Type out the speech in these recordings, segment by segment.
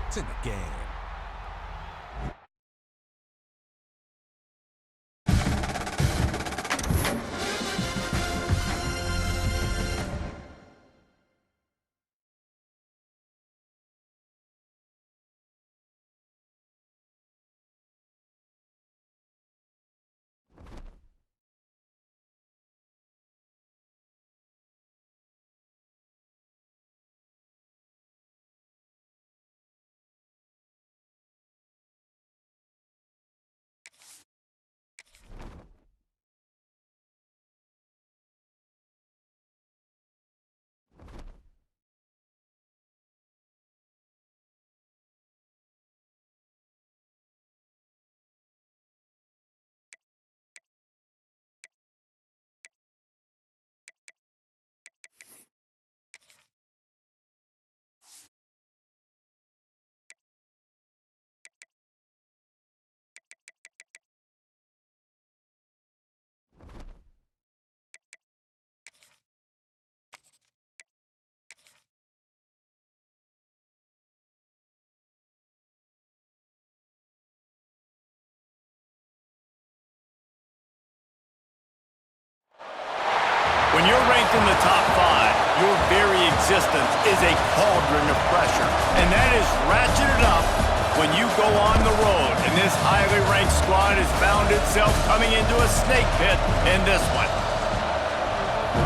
It's in the game. When you're ranked in the top 5, your very existence is a cauldron of pressure. And that is ratcheted up when you go on the road. And this highly ranked squad has found itself coming into a snake pit in this one.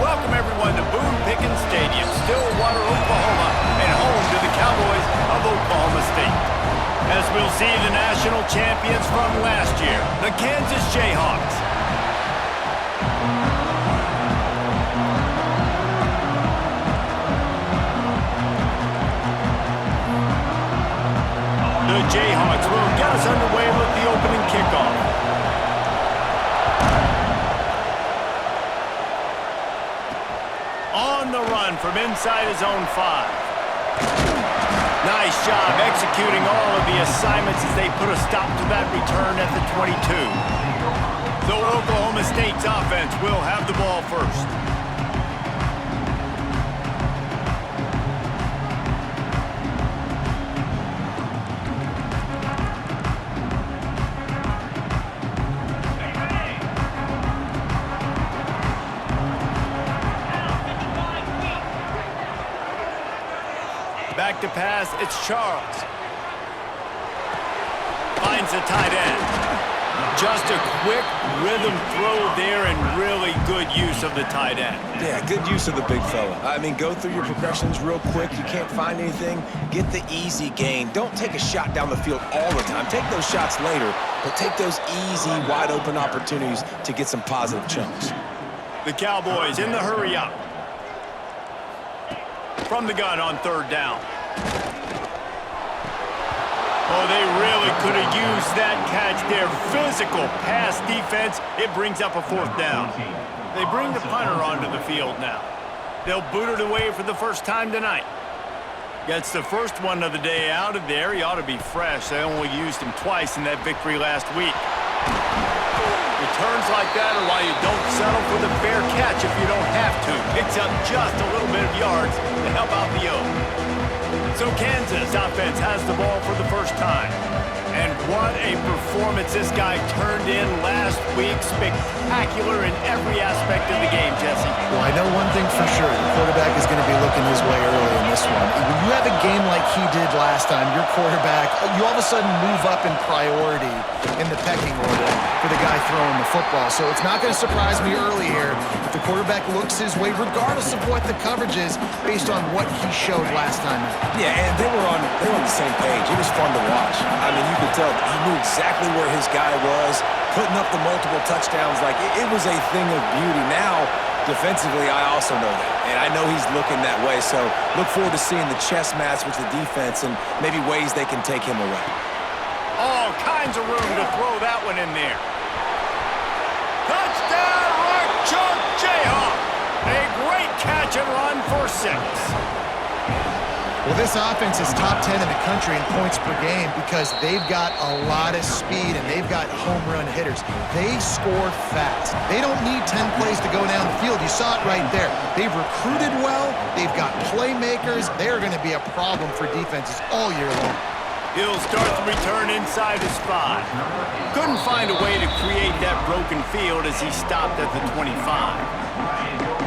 Welcome everyone to Boone Pickens Stadium, Stillwater, Oklahoma, and home to the Cowboys of Oklahoma State. As we'll see the national champions from last year, the Kansas Jayhawks. The Jayhawks will get us underway with the opening kickoff. On the run from inside his own 5. Nice job executing all of the assignments as they put a stop to that return at the 22. So Oklahoma State's offense will have the ball first. Back to pass, it's Charles. Finds the tight end. Just a quick rhythm throw there and really good use of the tight end. Yeah, good use of the big fella. I mean, go through your progressions real quick. You can't find anything. Get the easy gain. Don't take a shot down the field all the time. Take those shots later, but take those easy, wide-open opportunities to get some positive chunks. The Cowboys in the hurry up. From the gun on 3rd down. Oh, they really could have used that catch there. Physical pass defense. It brings up a 4th down. They bring the punter onto the field now. They'll boot it away for the first time tonight. Gets the first one of the day out of there. He ought to be fresh. They only used him twice in that victory last week. Returns like that are why you don't settle for the fair catch if you don't have to. Picks up just a little bit of yards to help out the O. So Kansas offense has the ball for the first time. And what a performance this guy turned in last week. Spectacular in every aspect of the game, Jesse. Well, I know one thing for sure. The quarterback is going to be looking his way early in this one. When you have a game like he did last time, your quarterback, you all of a sudden move up in priority in the pecking order for the guy throwing the football. So it's not going to surprise me early here if the quarterback looks his way, regardless of what the coverage is, based on what he showed last time out. Yeah, and they were on the same page. It was fun to watch. I mean, you could tell he knew exactly where his guy was, putting up the multiple touchdowns. Like, it was a thing of beauty. Now, defensively, I also know that. And I know he's looking that way. So look forward to seeing the chess match with the defense and maybe ways they can take him away. All kinds of room to throw that one in there. Touchdown, right chunk, Jayhawk. A great catch and run for 6. Well, this offense is top 10 in the country in points per game because they've got a lot of speed and they've got home run hitters. They score fast. They don't need 10 plays to go down the field. You saw it right there. They've recruited well. They've got playmakers. They're going to be a problem for defenses all year long. He'll start the return inside his 5. Couldn't find a way to create that broken field as he stopped at the 25.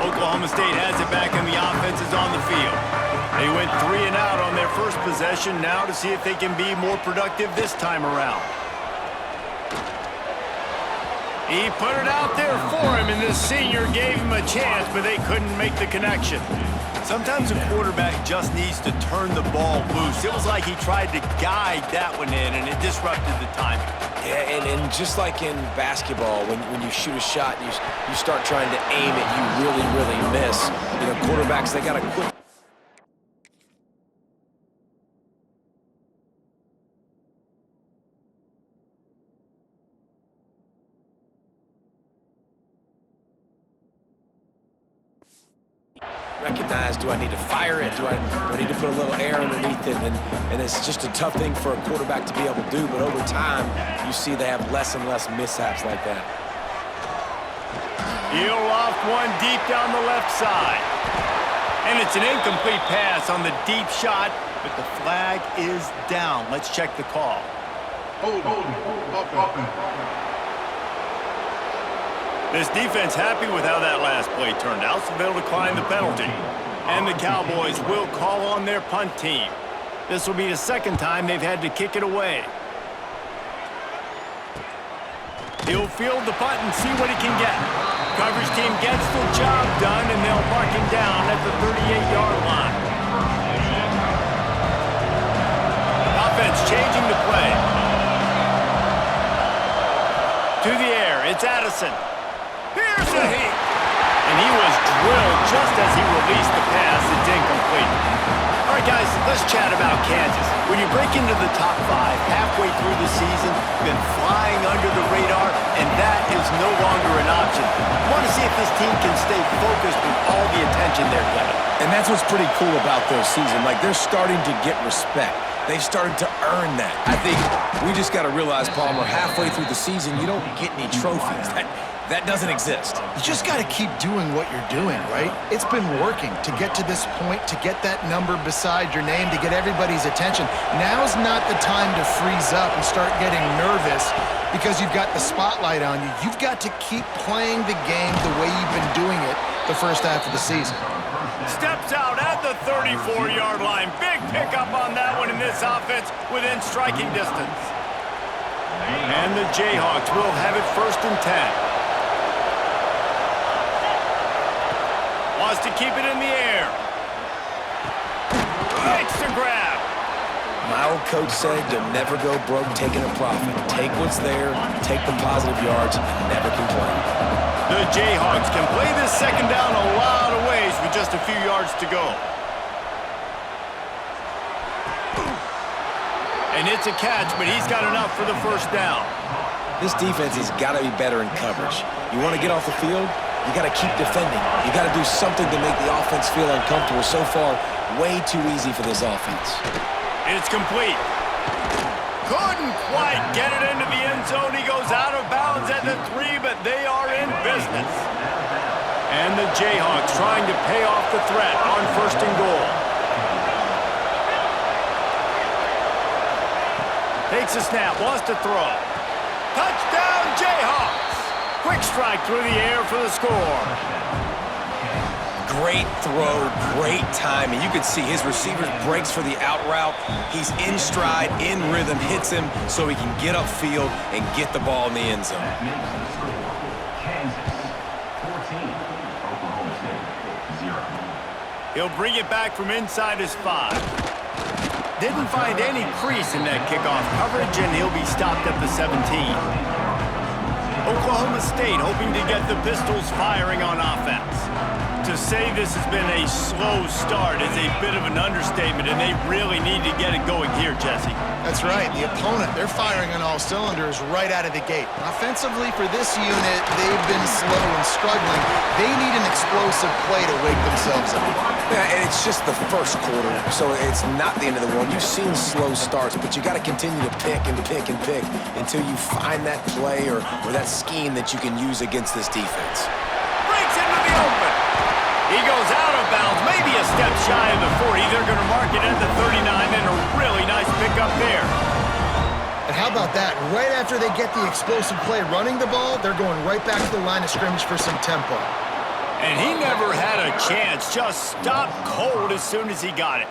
Oklahoma State has it back and the offense is on the field. They went 3 and out on their first possession, now to see if they can be more productive this time around. He put it out there for him, and this senior gave him a chance, but they couldn't make the connection. Sometimes a quarterback just needs to turn the ball loose. It was like he tried to guide that one in, and it disrupted the timing. Yeah, and just like in basketball, when you shoot a shot, you start trying to aim it, you really miss. You know, quarterbacks, they got to quit. Recognize, do I need to fire it? Do I need to put a little air underneath it? And it's just a tough thing for a quarterback to be able to do, but over time, you see they have less and less mishaps like that. He'll loft one deep down the left side. And it's an incomplete pass on the deep shot, but the flag is down. Let's check the call. Hold on. This defense happy with how that last play turned out, so they'll decline the penalty. And the Cowboys will call on their punt team. This will be the second time they've had to kick it away. He'll field the punt and see what he can get. Coverage team gets the job done, and they'll mark him down at the 38-yard line. Offense changing the play. To the air, it's Addison. Here's a heat. And he was drilled just as he released the pass. It's incomplete. All right, guys, let's chat about Kansas. When you break into the top 5 halfway through the season, you've been flying under the radar, and that is no longer an option. I want to see if this team can stay focused with all the attention they're getting. And that's what's pretty cool about their season. Like, they're starting to get respect. They've started to earn that. I think we just got to realize, Palmer, halfway through the season, you don't get any trophies. That doesn't exist. You just got to keep doing what you're doing, right? It's been working to get to this point, to get that number beside your name, to get everybody's attention. Now's not the time to freeze up and start getting nervous because you've got the spotlight on you. You've got to keep playing the game the way you've been doing it the first half of the season. Steps out at the 34-yard line. Big pickup on that one in this offense within striking distance. And the Jayhawks will have it 1st and 10. Wants to keep it in the air. Makes the grab. My old coach said you'll never go broke taking a profit. Take what's there, take the positive yards, never complain. The Jayhawks can play this second down a lot of ways with just a few yards to go. And it's a catch, but he's got enough for the first down. This defense has got to be better in coverage. You want to get off the field? You got to keep defending. You got to do something to make the offense feel uncomfortable. So far, way too easy for this offense. It's complete. Couldn't quite get it into the end zone. He goes out of bounds at the 3, but they are in business. And the Jayhawks trying to pay off the threat on 1st and goal. Takes a snap, wants to throw. Touchdown, Jayhawks! Quick strike through the air for the score. Great throw, great timing. You could see his receiver breaks for the out route. He's in stride, in rhythm, hits him so he can get upfield and get the ball in the end zone. He'll bring it back from inside his 5. Didn't find any crease in that kickoff coverage, and he'll be stopped at the 17. Oklahoma State hoping to get the Pistols firing on offense. To say this has been a slow start is a bit of an understatement, and they really need to get it going here, Jesse. That's right. The opponent, they're firing on all cylinders right out of the gate. Offensively, for this unit, they've been slow and struggling. They need an explosive play to wake themselves up. Yeah, and it's just the first quarter, so it's not the end of the world. You've seen slow starts, but you got to continue to pick and pick and pick until you find that play or that scheme that you can use against this defense. Breaks into the open. He goes out of bounds, maybe a step shy of the 40. They're going to mark it at the 39, and a really nice pickup there. And how about that? Right after they get the explosive play running the ball, they're going right back to the line of scrimmage for some tempo. And he never had a chance, just stopped cold as soon as he got it.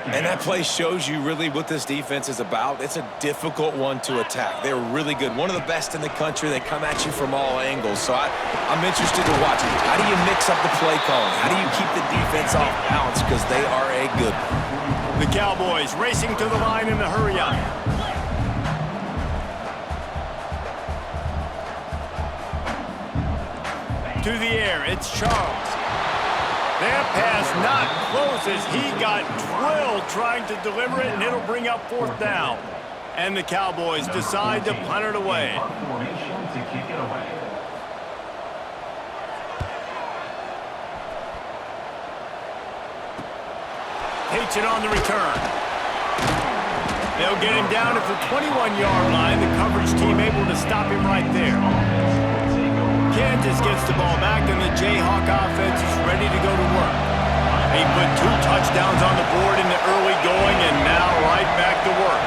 And that play shows you really what this defense is about. It's a difficult one to attack. They're really good. One of the best in the country. They come at you from all angles. So I'm interested to watch it. How do you mix up the play calling? How do you keep the defense off balance? Because they are a good one. The Cowboys racing to the line in the hurry-up. To the air, it's Charles. That pass not close as he got drilled trying to deliver it, and it'll bring up 4th down. And the Cowboys decide to punt it away. Takes it on the return. They'll get him down at the 21-yard line. The coverage team able to stop him right there. Kansas gets the ball back, and the Jayhawk offense is ready to go to work. They put 2 touchdowns on the board in the early going, and now right back to work.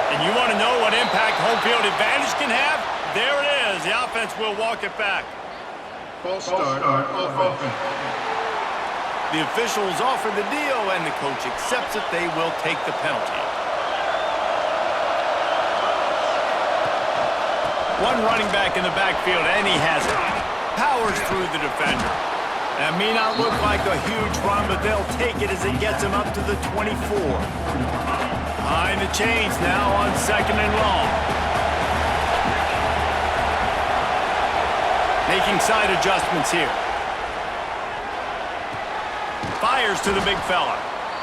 And you want to know what impact home field advantage can have? There it is. The offense will walk it back. False start, offense. The officials offer the deal, and the coach accepts it. They will take the penalty. One running back in the backfield, and he has it. Powers through the defender. That may not look like a huge run, but they'll take it as it gets him up to the 24. Behind the chains now on 2nd and long. Making side adjustments here. Fires to the big fella.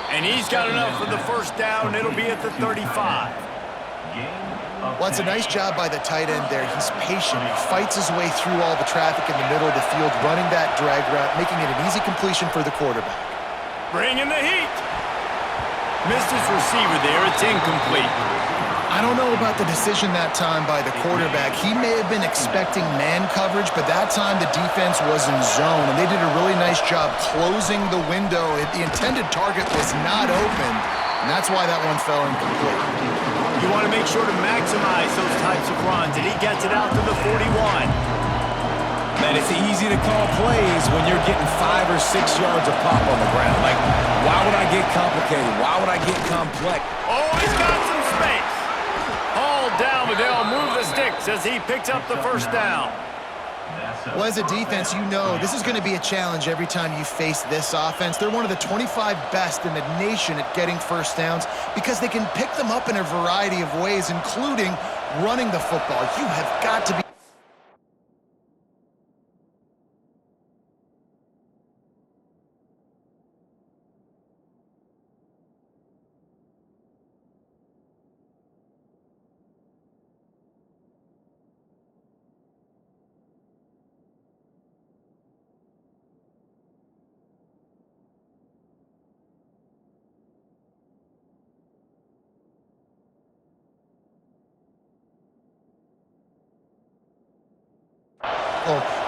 And he's got enough for the 1st down. It'll be at the 35. Well, it's a nice job by the tight end there. He's patient. He fights his way through all the traffic in the middle of the field, running that drag route, making it an easy completion for the quarterback. Bringing the heat. Missed his receiver there. It's incomplete. I don't know about the decision that time by the quarterback. He may have been expecting man coverage, but that time the defense was in zone, and they did a really nice job closing the window. The intended target was not open, and that's why that one fell incomplete. You want to make sure to maximize those types of runs, and he gets it out to the 41. Man, it's easy to call plays when you're getting 5 or 6 yards of pop on the ground. Like, why would I get complicated? Why would I get complex? Oh, he's got some space. Hauled down, but they'll move the sticks as he picks up the 1st down. Well, as a defense, you know this is going to be a challenge every time you face this offense. They're one of the 25 best in the nation at getting 1st downs because they can pick them up in a variety of ways, including running the football. You have got to be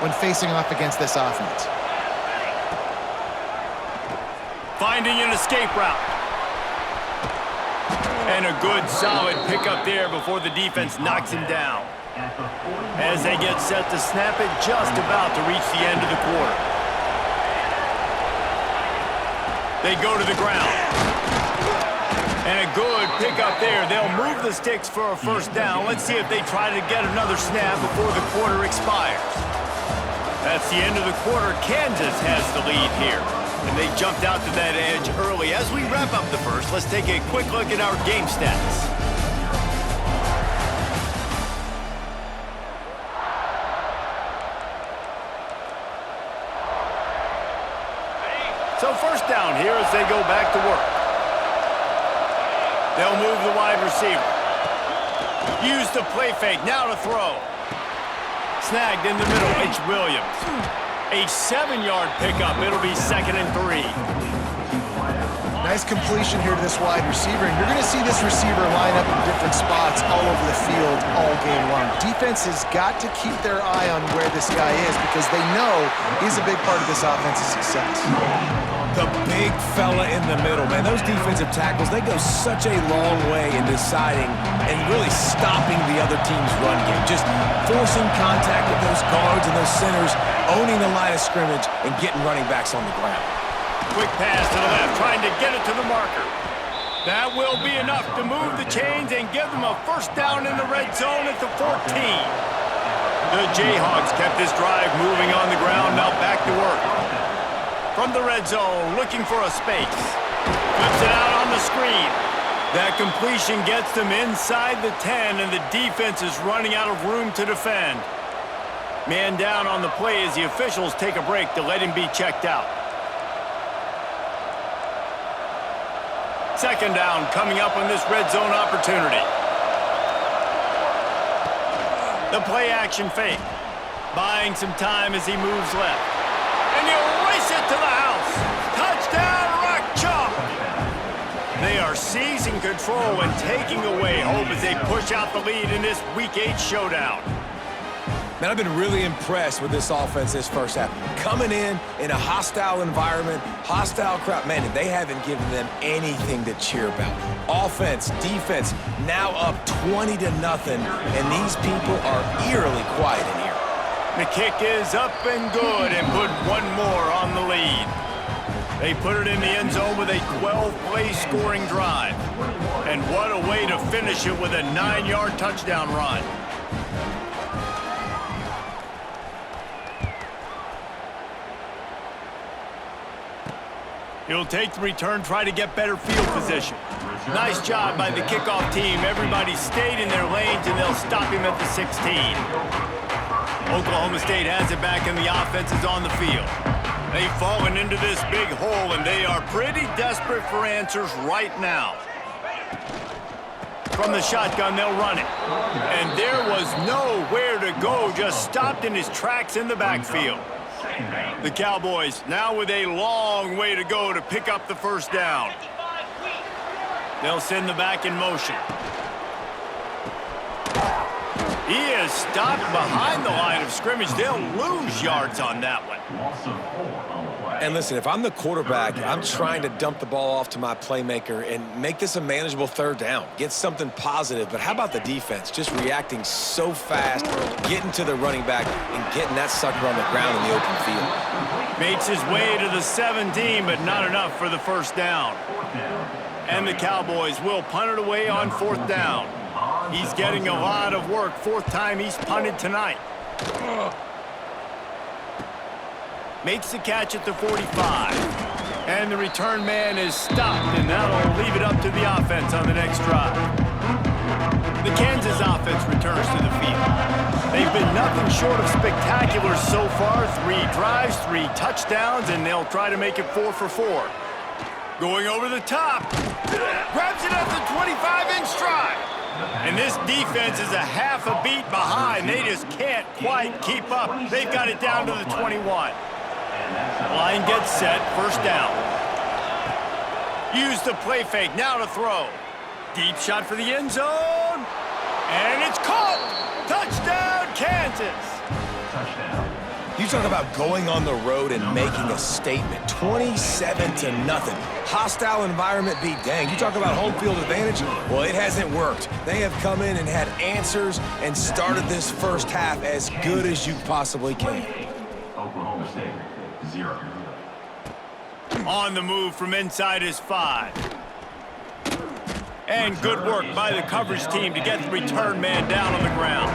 when facing off against this offense. Finding an escape route. And a good solid pickup there before the defense knocks him down. As they get set to snap it, just about to reach the end of the quarter. They go to the ground. And a good pickup there. They'll move the sticks for a 1st down. Let's see if they try to get another snap before the quarter expires. That's the end of the quarter. Kansas has the lead here. And they jumped out to that edge early. As we wrap up the 1st, let's take a quick look at our game stats. So 1st down here as they go back to work. They'll move the wide receiver. Use the play fake. Now to throw. Snagged in the middle. It's Williams. A 7-yard pickup. It'll be 2nd and 3. Nice completion here to this wide receiver, and you're going to see this receiver line up in different spots all over the field all game long. Defense has got to keep their eye on where this guy is because they know he's a big part of this offense's success. The big fella in the middle, man. Those defensive tackles, they go such a long way in deciding and really stopping the other team's run game. Just forcing contact with those guards and those centers, owning the line of scrimmage, and getting running backs on the ground. Quick pass to the left, trying to get it to the marker. That will be enough to move the chains and give them a first down in the red zone at the 14. The Jayhawks kept this drive moving on the ground, now back to work. From the red zone, looking for a space. Flips it out on the screen. That completion gets them inside the 10, and the defense is running out of room to defend. Man down on the play as the officials take a break to let him be checked out. Second down coming up on this red zone opportunity. The play action fake. Buying some time as he moves left. And he'll race it to the house. Touchdown, Rock Chalk. They are seizing control and taking away hope as they push out the lead in this Week 8 showdown. Man, I've been really impressed with this offense this first half. Coming in a hostile environment, hostile crowd. Man, they haven't given them anything to cheer about. Offense, defense, now up 20-0, and these people are eerily quiet in here. The kick is up and good and put one more on the lead. They put it in the end zone with a 12-play scoring drive. And what a way to finish it with a 9-yard touchdown run. He'll take the return, try to get better field position. Nice job by the kickoff team. Everybody stayed in their lanes, and they'll stop him at the 16. Oklahoma State has it back, and the offense is on the field. They've fallen into this big hole, and they are pretty desperate for answers right now. From the shotgun, they'll run it. And there was nowhere to go, just stopped in his tracks in the backfield. The Cowboys now with a long way to go to pick up the first down. They'll send the back in motion. He is stopped behind the line of scrimmage. They'll lose yards on that one. And listen, if I'm the quarterback, I'm trying to dump the ball off to my playmaker and make this a manageable third down. Get something positive. But how about the defense? Just reacting so fast, getting to the running back, and getting that sucker on the ground in the open field. Makes his way to the 17, but not enough for the first down. And the Cowboys will punt it away on fourth down. He's getting a lot of work. Fourth time he's punted tonight. Makes the catch at the 45. And the return man is stopped, and that'll leave it up to the offense on the next drive. The Kansas offense returns to the field. They've been nothing short of spectacular so far. 3 drives, 3 touchdowns, and they'll try to make it 4 for 4. Going over the top. Grabs it at the 25-inch stride. And this defense is a half a beat behind. They just can't quite keep up. They've got it down to the 21. Line gets set, first down. Use the play fake, now to throw. Deep shot for the end zone. And it's caught. Touchdown, Kansas. You talk about going on the road and making a statement. 27-0. Hostile environment be danged. You talk about home field advantage? Well, it hasn't worked. They have come in and had answers and started this first half as good as you possibly can. Oklahoma State, 0. On the move from inside his 5. And good work by the coverage team to get the return man down on the ground.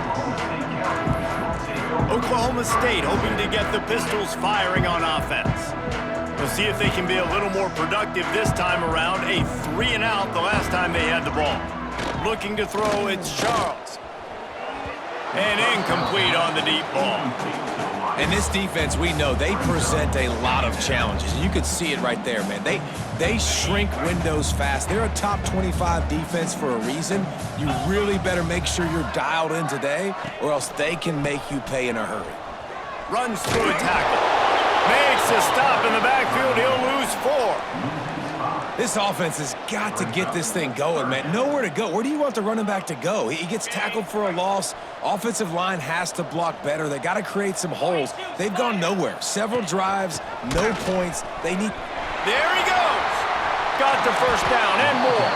Oklahoma State hoping to get the Pistols firing on offense. We'll see if they can be a little more productive this time around. A 3-and-out the last time they had the ball. Looking to throw, it's Charles. And incomplete on the deep ball. And this defense, we know, they present a lot of challenges. You could see it right there, man. They shrink windows fast. They're a top 25 defense for a reason. You really better make sure you're dialed in today, or else they can make you pay in a hurry. Runs through a tackle. Makes a stop in the backfield. He'll lose 4. This offense has got to get this thing going, man. Nowhere to go. Where do you want the running back to go? He gets tackled for a loss. Offensive line has to block better. They got to create some holes. They've gone nowhere. Several drives, no points. They need... There he goes. Got the first down and more.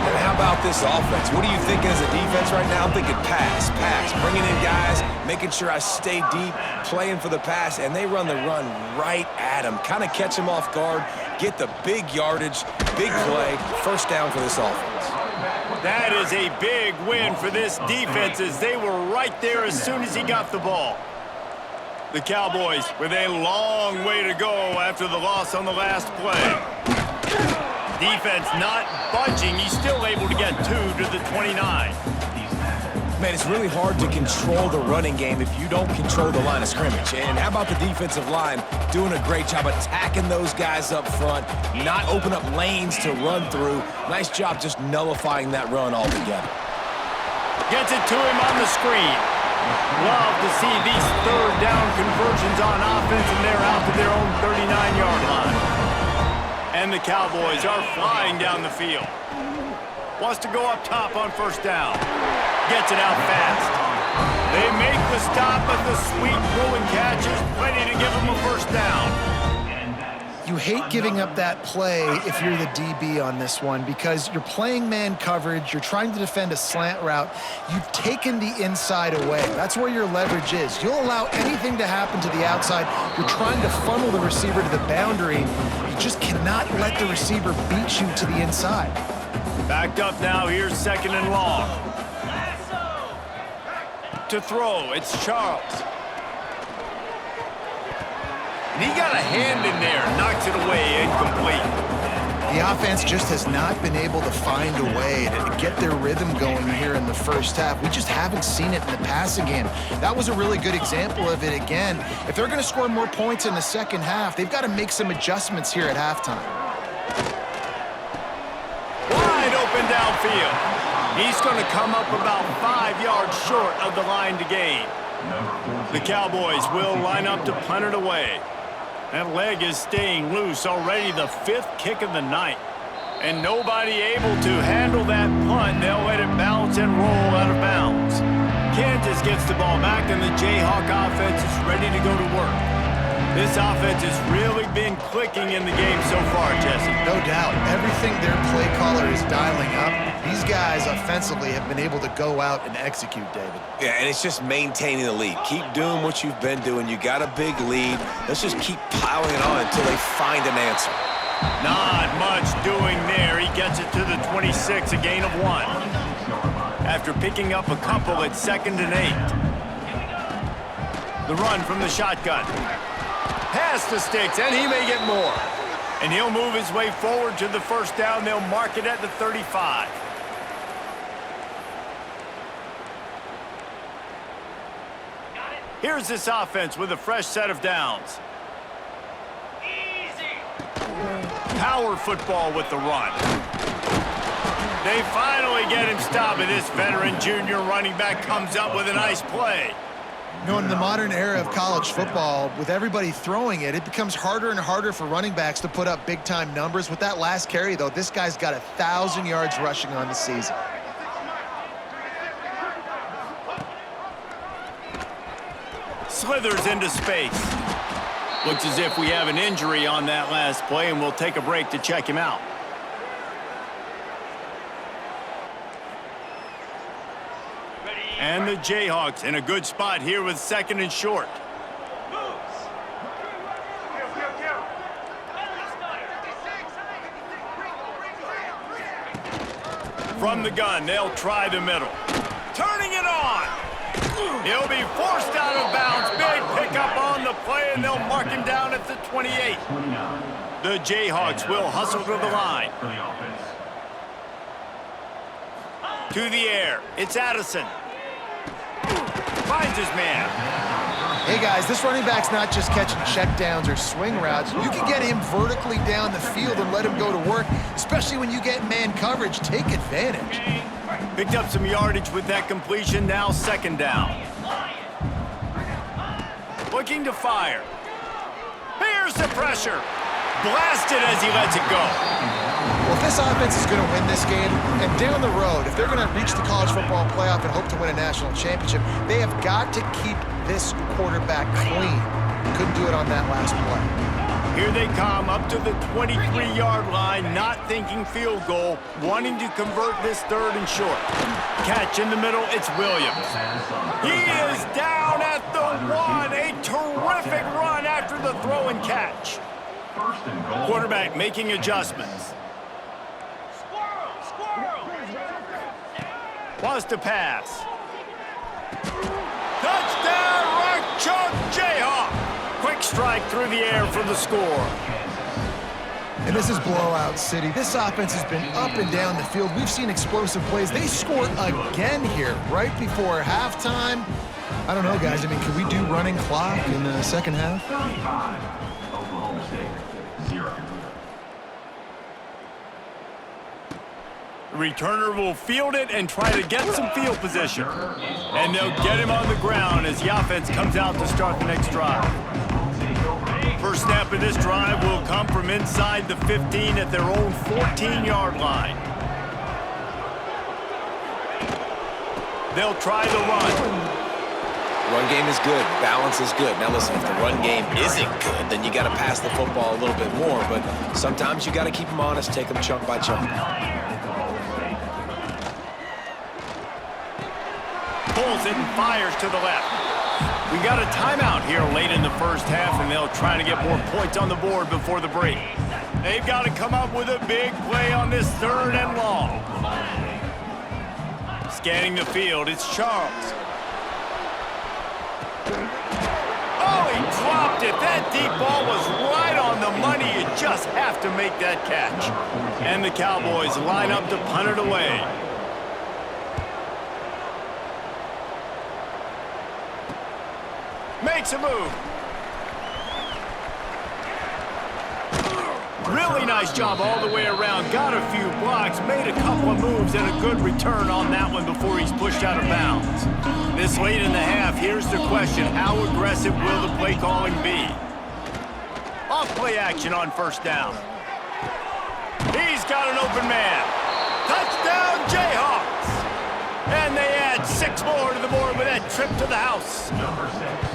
And how about this offense? What are you thinking as a defense right now? I'm thinking pass, bringing in guys, making sure I stay deep, playing for the pass, and they run the run right at him. Kind of catch him off guard, get the big yardage, big play, first down for this offense. That is a big win for this defense as they were right there as soon as he got the ball. The Cowboys with a long way to go after the loss on the last play. Defense not budging. He's still able to get 2 to the 29. Man, it's really hard to control the running game if you don't control the line of scrimmage. And how about the defensive line doing a great job attacking those guys up front, not open up lanes to run through. Nice job just nullifying that run altogether. Gets it to him on the screen. Love to see these third down conversions on offense, and they're out to their own 39-yard line. And the Cowboys are flying down the field. Wants to go up top on first down. Gets it out fast. They make the stop, but the sweet throw and catch is plenty to give them a first down. You hate giving up that play if you're the DB on this one because you're playing man coverage, you're trying to defend a slant route, you've taken the inside away. That's where your leverage is. You'll allow anything to happen to the outside. You're trying to funnel the receiver to the boundary. You just cannot let the receiver beat you to the inside. Backed up now, here's second and long. To throw, it's Charles. And he got a hand in there, knocks it away, incomplete. The offense just has not been able to find a way to get their rhythm going here in the first half. We just haven't seen it in the passing game. That was a really good example of it again. If they're going to score more points in the second half, they've got to make some adjustments here at halftime. Wide open downfield. He's going to come up about 5 yards short of the line to gain. The Cowboys will line up to punt it away. That leg is staying loose, already the 5th kick of the night. And nobody able to handle that punt. They'll let it bounce and roll out of bounds. Kansas gets the ball back, and the Jayhawk offense is ready to go to work. This offense has really been clicking in the game so far, Jesse. No doubt. Everything their play caller is dialing up, these guys offensively have been able to go out and execute, David. Yeah, and it's just maintaining the lead. Keep doing what you've been doing. You got a big lead. Let's just keep piling it on until they find an answer. Not much doing there. He gets it to the 26, a gain of 1. After picking up a couple at 2nd and 8. The run from the shotgun. Pass to Sticks, and he may get more. And he'll move his way forward to the first down. They'll mark it at the 35. Here's this offense with a fresh set of downs. Power football with the run. They finally get him stopped, and this veteran junior running back comes up with a nice play. You know, in the modern era of college football, with everybody throwing it, it becomes harder and harder for running backs to put up big-time numbers. With that last carry, though, this guy's got 1,000 yards rushing on the season. Slithers into space. Looks as if we have an injury on that last play, and we'll take a break to check him out. And the Jayhawks in a good spot here with 2nd and short. From the gun, they'll try the middle. Turning it on. He'll be forced out of bounds. Big pickup on the play, and they'll mark him down at the 28. The Jayhawks will hustle to the line. To the air. It's Addison. Finds his man. Hey, guys, this running back's not just catching checkdowns or swing routes. You can get him vertically down the field and let him go to work, especially when you get man coverage. Take advantage. Picked up some yardage with that completion. Now 2nd down. Looking to fire. Here's the pressure. Blasted as he lets it go. Well, if this offense is going to win this game, and down the road, if they're going to reach the college football playoff and hope to win a national championship, they have got to keep this quarterback clean. Couldn't do it on that last play. Here they come up to the 23-yard line, not thinking field goal, wanting to convert this third and short. Catch in the middle, it's Williams. He is down at the 1. A terrific run after the throw and catch. Quarterback making adjustments. Wants to pass. Touchdown, right chunk, Jayhawk. Quick strike through the air for the score. And this is blowout city. This offense has been up and down the field. We've seen explosive plays. They scored again here right before halftime. I don't know, guys. I mean, can we do running clock in the second half? 35, Oklahoma State, 0. The returner will field it and try to get some field position. And they'll get him on the ground as the offense comes out to start the next drive. First snap of this drive will come from inside the 15 at their own 14-yard line. They'll try the run. Run game is good. Balance is good. Now listen, if the run game isn't good, then you got to pass the football a little bit more. But sometimes you got to keep them honest, take them chunk by chunk. Pulls it and fires to the left. We got a timeout here late in the first half, and they'll try to get more points on the board before the break. They've got to come up with a big play on this third and long. Scanning the field, it's Charles. Oh, he dropped it. That deep ball was right on the money. You just have to make that catch. And the Cowboys line up to punt it away. Makes a move. Really nice job all the way around. Got a few blocks, made a couple of moves, and a good return on that one before he's pushed out of bounds. This late in the half, here's the question. How aggressive will the play calling be? Off play action on first down. He's got an open man. Touchdown, Jayhawks! And they add 6 more to the board with that trip to the house. Number 6.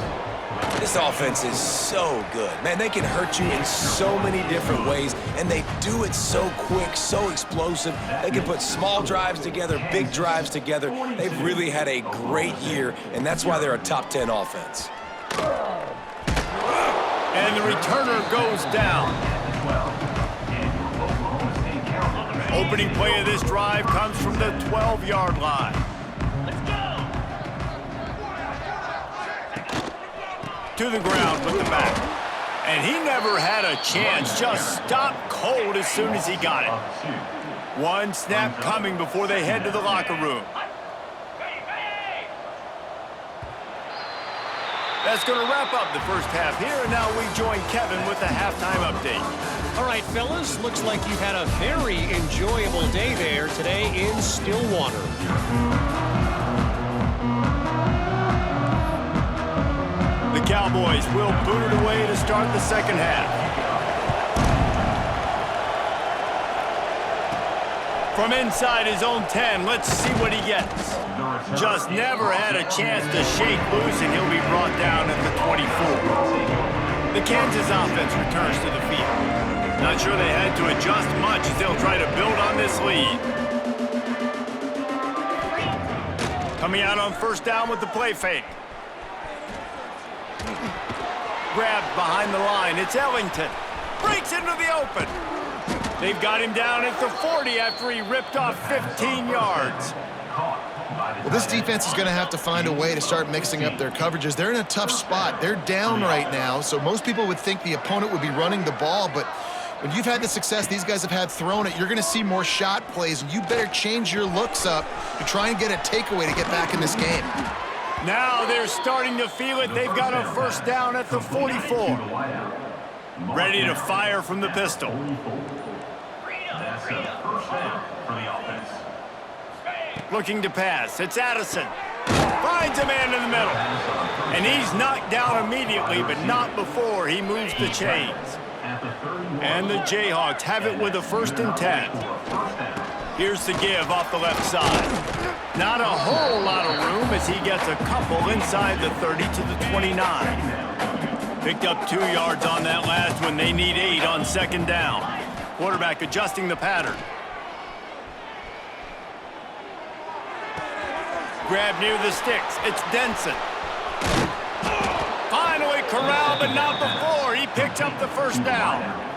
This offense is so good. Man, they can hurt you in so many different ways, and they do it so quick, so explosive. They can put small drives together, big drives together. They've really had a great year, and that's why they're a top 10 offense. And the returner goes down. Opening play of this drive comes from the 12-yard line. To the ground with the back. And he never had a chance. Just stopped cold as soon as he got it. One snap coming before they head to the locker room. That's going to wrap up the first half here, and now we join Kevin with the halftime update. All right, fellas, looks like you've had a very enjoyable day there today in Stillwater. The Cowboys will boot it away to start the second half. From inside his own 10, let's see what he gets. Just never had a chance to shake loose, and he'll be brought down at the 24. The Kansas offense returns to the field. Not sure they had to adjust much as they'll try to build on this lead. Coming out on first down with the play fake. Grabbed behind the line. It's Ellington. Breaks into the open. They've got him down at the 40 after he ripped off 15 yards. Well, this defense is going to have to find a way to start mixing up their coverages. They're in a tough spot. They're down right now, so most people would think the opponent would be running the ball, but when you've had the success these guys have had throwing it, you're going to see more shot plays, and you better change your looks up to try and get a takeaway to get back in this game. Now they're starting to feel it. They've got a first down at the 44. Ready to fire from the pistol. That's a first down for the offense. Looking to pass. It's Addison. Finds a man in the middle. And he's knocked down immediately, but not before he moves the chains. And the Jayhawks have it with a 1st and 10. Here's the give off the left side. Not a whole lot of room as he gets a couple inside the 30 to the 29. Picked up 2 yards on that last one. They need 8 on 2nd down. Quarterback adjusting the pattern. Grab near the sticks. It's Denson. Finally corralled, but not before. He picks up the 1st down.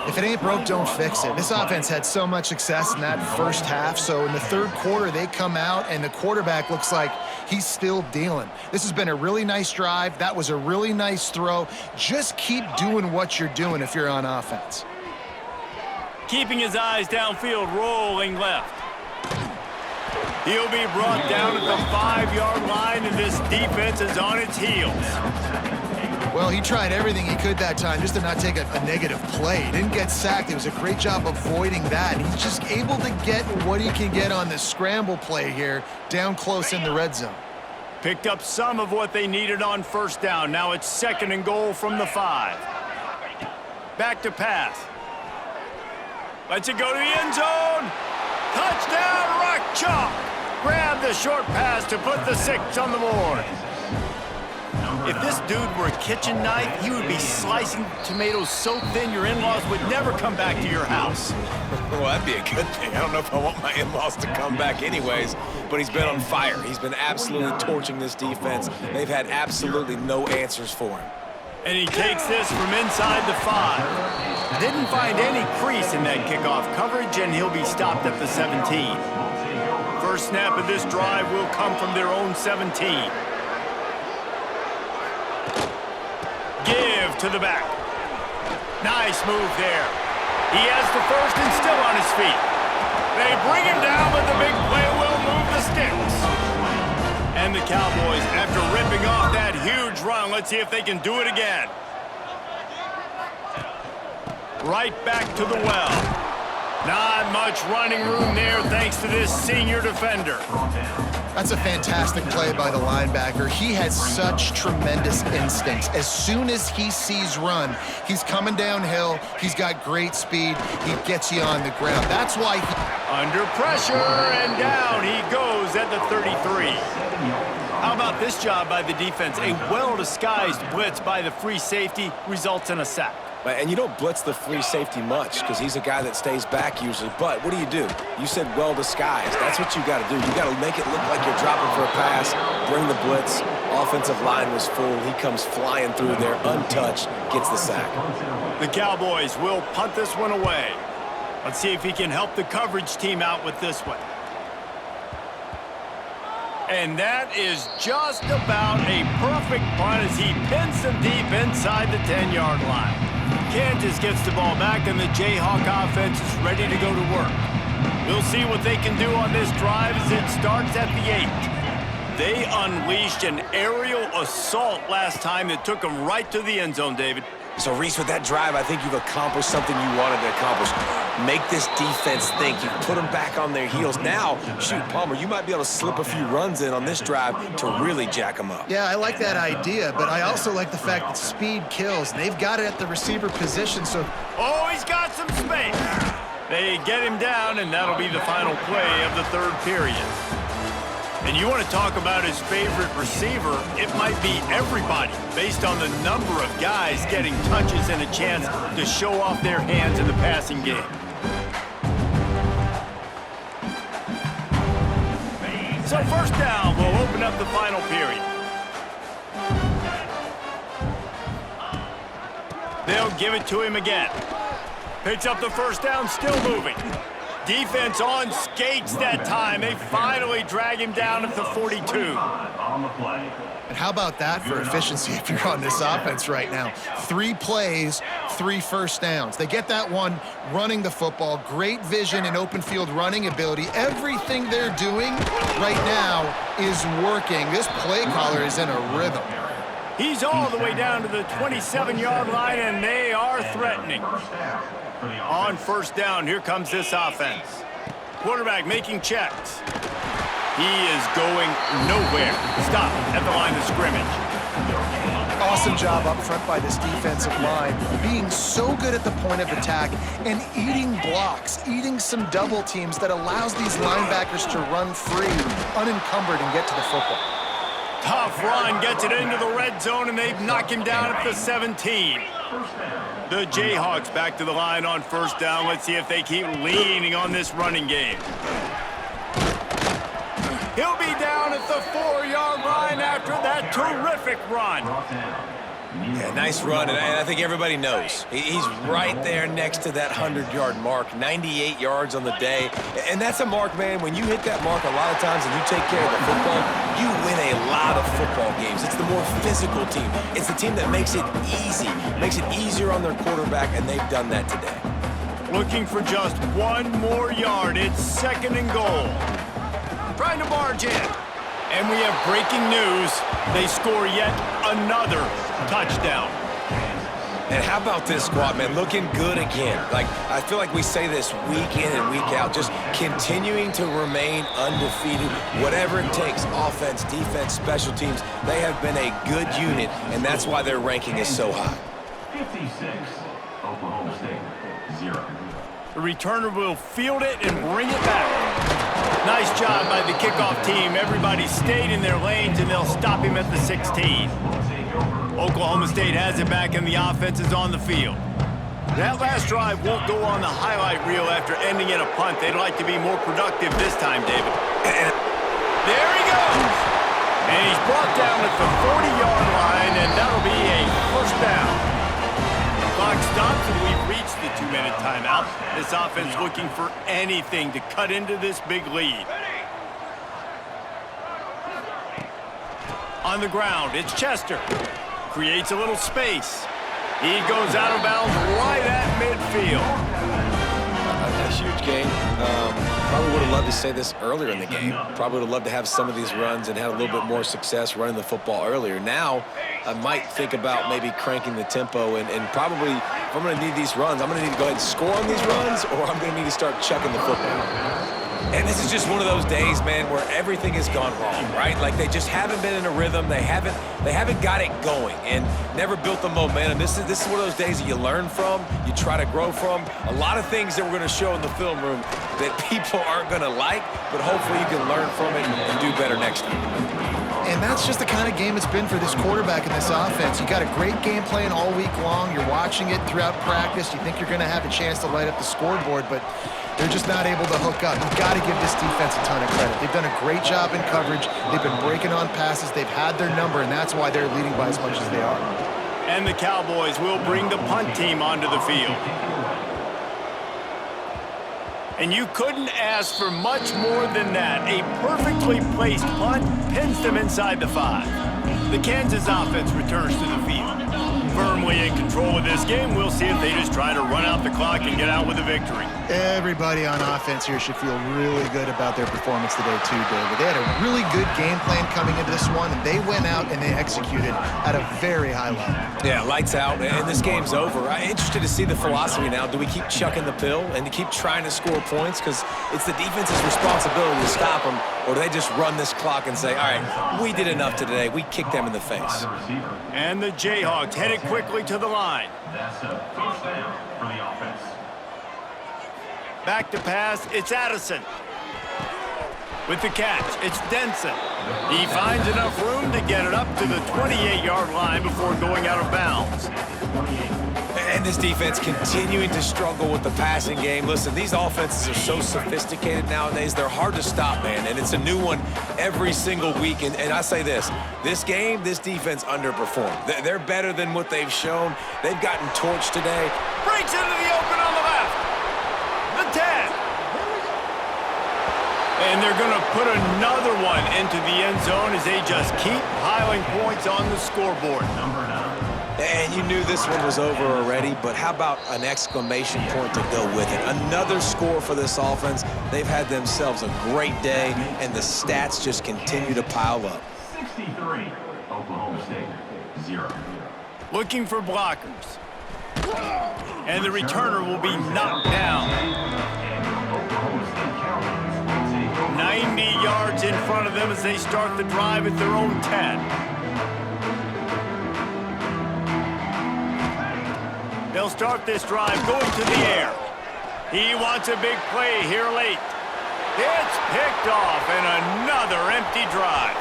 If it ain't broke, don't fix it. This offense had so much success in that first half, so in the 3rd quarter, they come out, and the quarterback looks like he's still dealing. This has been a really nice drive. That was a really nice throw. Just keep doing what you're doing if you're on offense. Keeping his eyes downfield, rolling left. He'll be brought down at the 5-yard line, and this defense is on its heels. Well, he tried everything he could that time just to not take a negative play. He didn't get sacked. It was a great job avoiding that. And he's just able to get what he can get on this scramble play here down close in the red zone. Picked up some of what they needed on 1st down. Now it's 2nd and goal from the 5. Back to pass. Lets it go to the end zone. Touchdown, Rock Chalk. Grab the short pass to put the 6 on the board. If this dude were a kitchen knife, he would be slicing tomatoes so thin your in-laws would never come back to your house. Well, that'd be a good thing. I don't know if I want my in-laws to come back anyways, but he's been on fire. He's been absolutely torching this defense. They've had absolutely no answers for him. And he takes this from inside the 5. Didn't find any crease in that kickoff coverage, and he'll be stopped at the 17. First snap of this drive will come from their own 17. Give to the back. Nice move there. He has the 1st and still on his feet. They bring him down, but the big play will move the sticks. And the Cowboys, after ripping off that huge run, let's see if they can do it again. Right back to the well. Not much running room there thanks to this senior defender. That's a fantastic play by the linebacker. He has such tremendous instincts. As soon as he sees run, he's coming downhill. He's got great speed. He gets you on the ground. That's why under pressure, and down he goes at the 33. How about this job by the defense? A well-disguised blitz by the free safety results in a sack. And you don't blitz the free safety much because he's a guy that stays back usually. But what do? You said well-disguised. That's what you got to do. You got to make it look like you're dropping for a pass, bring the blitz. Offensive line was full. He comes flying through there, untouched, gets the sack. The Cowboys will punt this one away. Let's see if he can help the coverage team out with this one. And that is just about a perfect punt as he pins them deep inside the 10-yard line. Kansas gets the ball back, and the Jayhawk offense is ready to go to work. We'll see what they can do on this drive as it starts at the 8. They unleashed an aerial assault last time that took them right to the end zone, David. So, Reese, with that drive, I think you've accomplished something you wanted to accomplish. Make this defense think. You put them back on their heels. Now, shoot, Palmer, you might be able to slip a few runs in on this drive to really jack them up. Yeah, I like that idea, but I also like the fact that speed kills. They've got it at the receiver position, so... Oh, he's got some space. They get him down, and that'll be the final play of the 3rd period. And you want to talk about his favorite receiver, it might be everybody, based on the number of guys getting touches and a chance to show off their hands in the passing game. So 1st down will open up the final period. They'll give it to him again. Picks up the 1st down, still moving. Defense on skates that time. They finally drag him down at the 42. And how about that for efficiency if you're on this offense right now? 3 plays, 3 1st downs. They get that one running the football. Great vision and open field running ability. Everything they're doing right now is working. This play caller is in a rhythm. He's all the way down to the 27-yard line, and they are threatening. On 1st down, here comes this offense. Quarterback making checks. He is going nowhere. Stop at the line of scrimmage. awesome job up front by this defensive line, being so good at the point of attack and eating blocks, eating some double teams that allows these linebackers to run free, unencumbered, and get to the football. Tough run, gets it into the red zone, and they knock him down at the 17. The Jayhawks back to the line on first down. Let's see if they keep leaning on this running game. He'll be down at the 4-yard line after that terrific run. Yeah, nice run, and I think everybody knows. He's right there next to that 100-yard mark, 98 yards on the day. And that's a mark, man. When you hit that mark a lot of times and you take care of the football, you win a lot of football games. It's the more physical team. It's the team that makes it easy, makes it easier on their quarterback, and they've done that today. Looking for just one more yard. It's 2nd and goal. Trying to barge in. And we have breaking news. They score yet another touchdown. And how about this squad, man? Looking good again. Like, I feel like we say this week in and week out, just continuing to remain undefeated. Whatever it takes, offense, defense, special teams, they have been a good unit, and that's why their ranking is so high. 56, Oklahoma State, 0. The returner will field it and bring it back. Nice job by the kickoff team. Everybody stayed in their lanes, and they'll stop him at the 16. Oklahoma State has it back, and the offense is on the field. That last drive won't go on the highlight reel after ending in a punt. They'd like to be more productive this time, David. There he goes. And he's brought down at the 40-yard line, and that'll be a first down. Clock stops, and we've reached the 2-minute timeout. This offense looking for anything to cut into this big lead. On the ground, it's Chester. Creates a little space. He goes out of bounds right at midfield. A huge game. Probably would have loved to say this earlier in the game. Probably would have loved to have some of these runs and had a little bit more success running the football earlier. Now, I might think about maybe cranking the tempo and probably, if I'm going to need these runs, I'm going to need to go ahead and score on these runs, or I'm going to need to start chucking the football. And this is just one of those days, man, where everything has gone wrong, right? Like they just haven't been in a rhythm. They haven't got it going and never built the momentum. This is one of those days that you learn from, you try to grow from. A lot of things that we're going to show in the film room that people aren't going to like, but hopefully you can learn from it and do better next time. And that's just the kind of game it's been for this quarterback and this offense. You got a great game plan all week long. You're watching it throughout practice. You think you're going to have a chance to light up the scoreboard, but they're just not able to hook up. You've got to give this defense a ton of credit. They've done a great job in coverage. They've been breaking on passes. They've had their number, and that's why they're leading by as much as they are. And the Cowboys will bring the punt team onto the field. And you couldn't ask for much more than that. A perfectly placed punt pins them inside the 5. The Kansas offense returns to the field. Firmly in control of this game, we'll see if they just try to run out the clock and get out with a victory. Everybody on offense here should feel really good about their performance today too, David. They had a really good game plan coming into this one, and they went out and they executed at a very high level. Yeah, lights out, and this game's over. I'm interested to see the philosophy now. Do we keep chucking the pill and to keep trying to score points? Because it's the defense's responsibility to stop them, or do they just run this clock and say, all right, we did enough today. We kicked them in the face. And the Jayhawks headed quickly to the line. That's a first down for the offense. Back to pass, it's Addison. With the catch, it's Denson. He finds enough room to get it up to the 28-yard line before going out of bounds. And this defense continuing to struggle with the passing game. Listen, these offenses are so sophisticated nowadays. They're hard to stop, man. And it's a new one every single week. And I say this game, this defense underperformed. They're better than what they've shown. They've gotten torched today. Breaks into the open on the left. The 10. And they're going to put another one into the end zone as they just keep piling points on the scoreboard. Number 9. And you knew this one was over already, but how about an exclamation point to go with it? Another score for this offense. They've had themselves a great day, and the stats just continue to pile up. 63, Oklahoma State, 0. Looking for blockers. And the returner will be knocked down. 90 yards in front of them as they start the drive at their own 10. They'll start this drive going to the air. He wants a big play here late. It's picked off and another empty drive.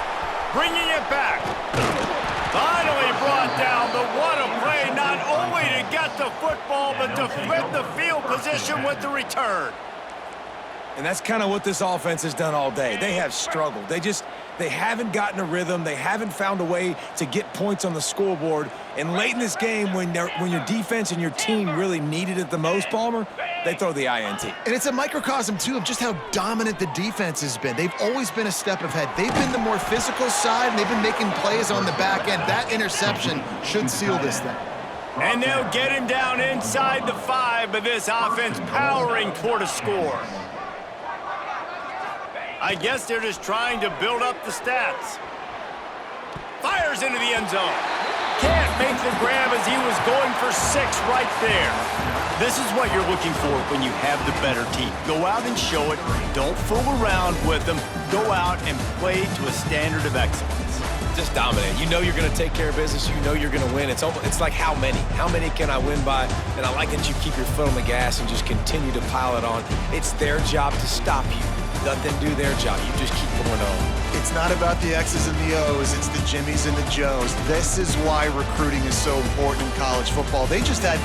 Bringing it back. Finally brought down, but what a play, not only to get the football, but to flip the field position with the return. And that's kind of what this offense has done all day. They have struggled. They haven't gotten a rhythm. They haven't found a way to get points on the scoreboard. And late in this game, when your defense and your team really needed it the most, Palmer, they throw the INT. And it's a microcosm, too, of just how dominant the defense has been. They've always been a step ahead. They've been the more physical side, and they've been making plays on the back end. That interception should seal this thing. And they'll get him down inside the 5, but this offense powering toward a score. I guess they're just trying to build up the stats. Fires into the end zone. Can't make the grab as he was going for 6 right there. This is what you're looking for when you have the better team. Go out and show it. Don't fool around with them. Go out and play to a standard of excellence. Just dominate. You know you're going to take care of business. You know you're going to win. It's like how many? How many can I win by? And I like that you keep your foot on the gas and just continue to pile it on. It's their job to stop you. Let them do their job. You just keep going on. It's not about the X's and the O's. It's the Jimmies and the Joes. This is why recruiting is so important in college football. They just had